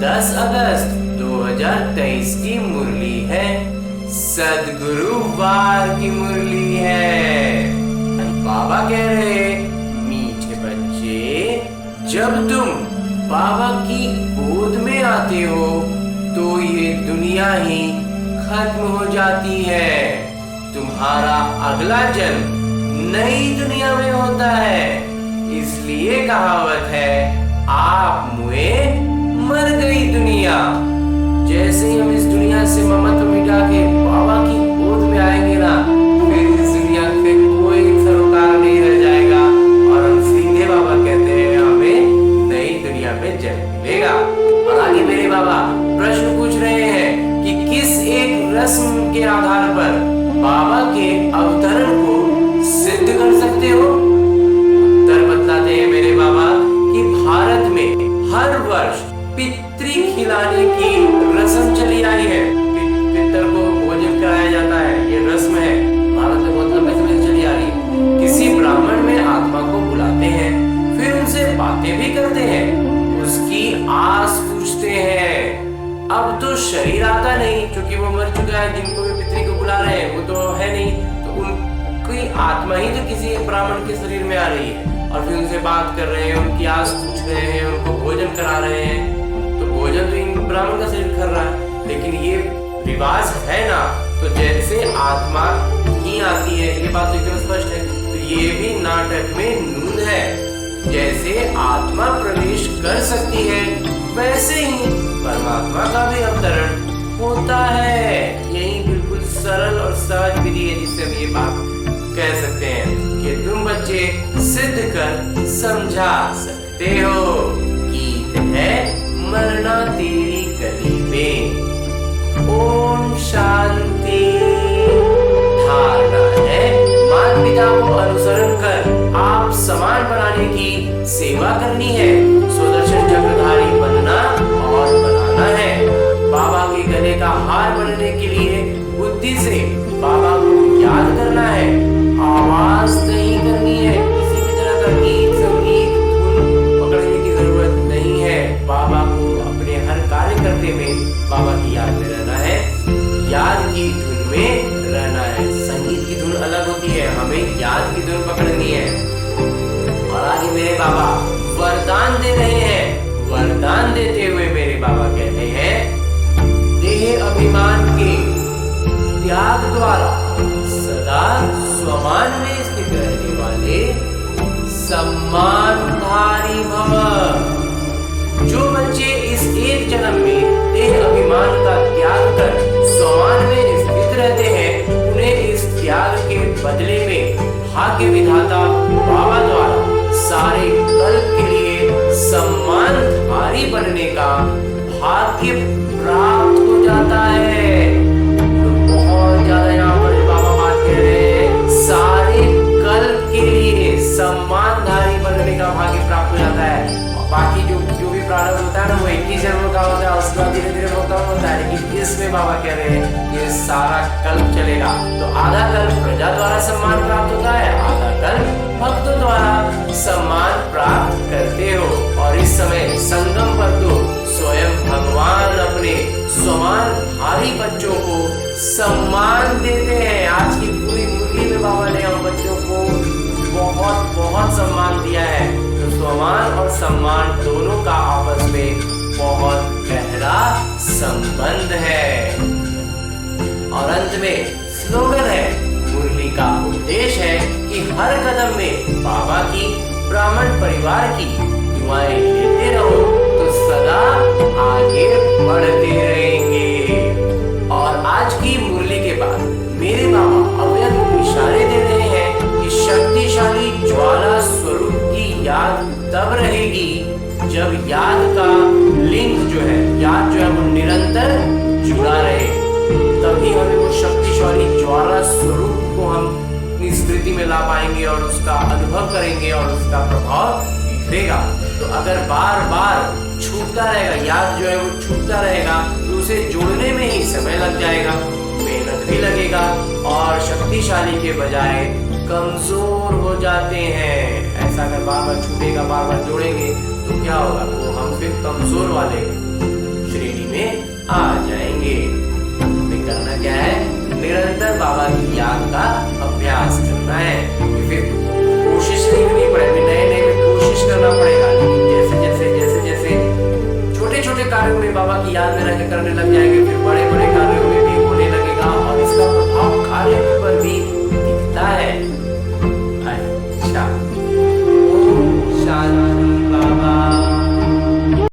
10 अगस्त 2023 की मुरली है। सद्गुरु वार की मुरली है। बाबा कह रहे, मीठे बच्चे, जब तुम बाबा की गोद में आते हो तो ये दुनिया ही खत्म हो जाती है। तुम्हारा अगला जन्म नई दुनिया में होता है। इसलिए कहावत है, आप मुए मर गई दुनिया। जैसे ही हम इस दुनिया से ममत्व मिटा के बाबा की गोद में आएंगे ना, फिर इस दुनिया पे कोई सरोकार नहीं रह जाएगा और हम सीधे बाबा कहते हैं हमें नई दुनिया में जन्म मिलेगा। और आगे मेरे बाबा प्रश्न पूछ रहे हैं कि किस एक रस्म के आधार पर बाबा के अवतरण को सिद्ध कर सकते हो। उत्तर बतलाते हैं मेरे बाबा कि भारत में हर वर्ष पितृ खिलाने की रस्म चली आई है। पितर को भोजन कराया जाता है, ये रस्म है, भारत में बहुत लंबे समय से चली आ रही है। किसी ब्राह्मण में आत्मा को बुलाते हैं, फिर उनसे बातें भी करते हैं, उसकी आस पूछते हैं। अब तो शरीर आता नहीं, क्योंकि वो मर चुका है। जिनको भी पितृ को बुला रहे हैं वो तो है नहीं, तो उनकी आत्मा ही तो किसी ब्राह्मण के शरीर में आ रही है और फिर उनसे बात कर रहे हैं, उनकी आस पूछ रहे हैं, उनको भोजन करा रहे हैं। तो भोजन तो इन ब्राह्मण का शरीर कर रहा है, लेकिन ये रिवाज है ना, तो जैसे आत्मा ही आती है, ये बात एकदम स्पष्ट है। तो ये भी नाटक में नून है। जैसे आत्मा प्रवेश कर सकती है, वैसे ही परमात्मा का भी अवतरण होता है। यही बिल्कुल सरल और सहज विधि है जिससे हम ये बात कह सकते हैं कि तुम बच्चे सिद्ध कर समझा सकते हो। गीत है मरना तेरी गली में। ओम शांति। धारणा है, माता पिता को अनुसरण कर आप समान बनाने की सेवा करनी है। सुदर्शन चक्रधारी बनना और बनाना है। बाबा के गले का हार बनने के लिए बुद्धि से बाबा को याद करना है। आवाज नहीं करनी है, किसी भी तरह का गीत संगीत धुन पकड़ने की जरूरत नहीं है। बाबा को अपने हर कार्य करते में बाबा की याद में रहना है, याद की धुन में रहना है। संगीत की धुन अलग होती है, हमें याद की धुन पकड़नी है। और आगे मेरे बाबा वरदान दे रहे हैं। वरदान देते हुए मेरे बाबा कहते हैं, देह अभिमान के त्याग द्वारा सदा स्वमान में स्थित रहने वाले सम्मानधारी भव। जो बच्चे इस एक जन्म में देह अभिमान का त्याग कर स्वमान में स्थित रहते हैं, उन्हें इस त्याग के बदले में भाग्य विधाता बाबा द्वारा सारे कल्प के लिए सम्मानधारी बनने का भाग्य प्राप्त हो जाता है। बहुत ज्यादा यहाँ पर बाबा बात कह रहे हैं, सारे कल्प के लिए सम्मानधारी बनने का भाग्य प्राप्त हो जाता है। बाकी जो भी प्रारंभ होता है ना, वो 21 जन्म का होता है, उसके बाद धीरे धीरे बहुत कम होता है। लेकिन इसमें बाबा कह रहे हैं ये सारा कल्प चलेगा। तो आधा कल्प प्रजा द्वारा सम्मान प्राप्त होता है, आधा कल्प भक्तों द्वारा सम्मान प्राप्त करते हो। और इस समय संगम पर तो स्वयं भगवान अपने सम्मानधारी बच्चों को सम्मान देते हैं। आज की पूरी मुरली में बाबा ने हम बच्चों को बहुत बहुत सम्मान दिया है। तो सम्मान और सम्मान दोनों का आपस में बहुत गहरा संबंध है। और अंत में स्लोगन है, मुरली का उद्देश्य है कि हर कदम में बाबा की, ब्राह्मण परिवार की दुआएं लेते रहो तो सदा आगे बढ़ते रहेंगे। और आज की मुरली के बाद मेरे बाबा अव्यक्त इशारे दे रहे हैं कि शक्तिशाली ज्वाला स्वरूप की याद तब रहेगी जब याद का लिंक जो है, याद जो है वो निरंतर जुड़ा रहे। तभी हमें वो शक्तिशाली ज्वाला स्वरूप को हम अपनी स्मृति में ला पाएंगे और उसका अनुभव करेंगे और उसका प्रभाव दिखेगा। तो अगर बार बार छूटता रहेगा, याद जो है वो छूटता रहेगा, तो उसे जोड़ने में ही समय लग जाएगा, मेहनत भी लगेगा और शक्तिशाली के बजाय कमजोर हो जाते हैं। ऐसा अगर बार बार छूटेगा, बार बार जोड़ेंगे तो क्या होगा, वो हम फिर कमजोर वाले निरंतर बाबा की याद का अभ्यास करना है। कि फिर कोशिश नहीं करनी पड़ेगी, नए नए में कोशिश करना पड़ेगा, लेकिन जैसे जैसे छोटे छोटे कार्यों में बाबा की याद में रह के करने लग जाएंगे